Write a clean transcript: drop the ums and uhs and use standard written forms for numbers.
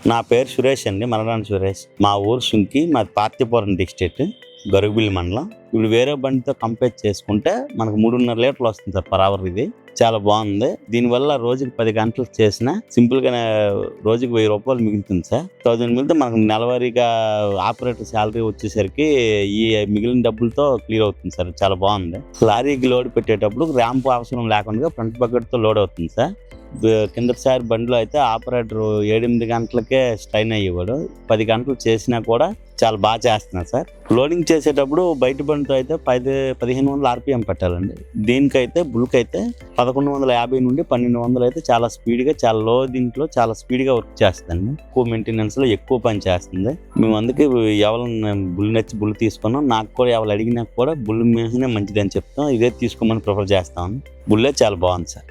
నా పేరు సురేష్ అండి, మలరాని సురేష్. మా ఊరు సుంకి, మాది పార్తీపురం డిస్ట్రిక్ట్, గరుగుబిల్లి మండలం. ఇప్పుడు వేరే బండితో కంపేర్ చేసుకుంటే మనకు 3.5 లీటర్లు వస్తుంది సార్ పర్ అవర్. ఇది చాలా బాగుంది. దీనివల్ల రోజుకి 10 గంటలు చేసినా సింపుల్గానే రోజుకి 1000 రూపాయలు మిగులుతుంది సార్. 1000 మిగిలితే మనకు నెలవారీగా ఆపరేటర్ శాలరీ వచ్చేసరికి ఈ మిగిలిన డబ్బులతో క్లియర్ అవుతుంది సార్. చాలా బాగుంది. లారీకి లోడ్ పెట్టేటప్పుడు ర్యాంప్ అవసరం లేకుండా ఫ్రంట్ బకెట్తో లోడ్ అవుతుంది సార్. కిందసారి బండిలో అయితే ఆపరేటర్ 7-8 గంటలకే స్ట్రైన్ అయ్యేవాడు. 10 గంటలు చేసినా కూడా చాలా బాగా చేస్తున్నారు సార్. లోడింగ్ చేసేటప్పుడు బయట బండితో అయితే 1500 RPM పెట్టాలండి. దీనికైతే బుల్క్ అయితే 1150 నుండి 1200 అయితే చాలా స్పీడ్గా, చాలా లో దీంట్లో చాలా స్పీడ్గా వర్క్ చేస్తుంది. ఎక్కువ మెయింటెనెన్స్లో ఎక్కువ పని చేస్తుంది. మేము అందుకే ఎవరు బుల్ నచ్చి బుల్ తీసుకున్నాం. నాకు కూడా ఎవరు అడిగినా కూడా బుల్ మీదనే మంచిదని చెప్తాం. ఇదే తీసుకోమని ప్రిఫర్ చేస్తాం. బుల్లే చాలా బాగుంది సార్.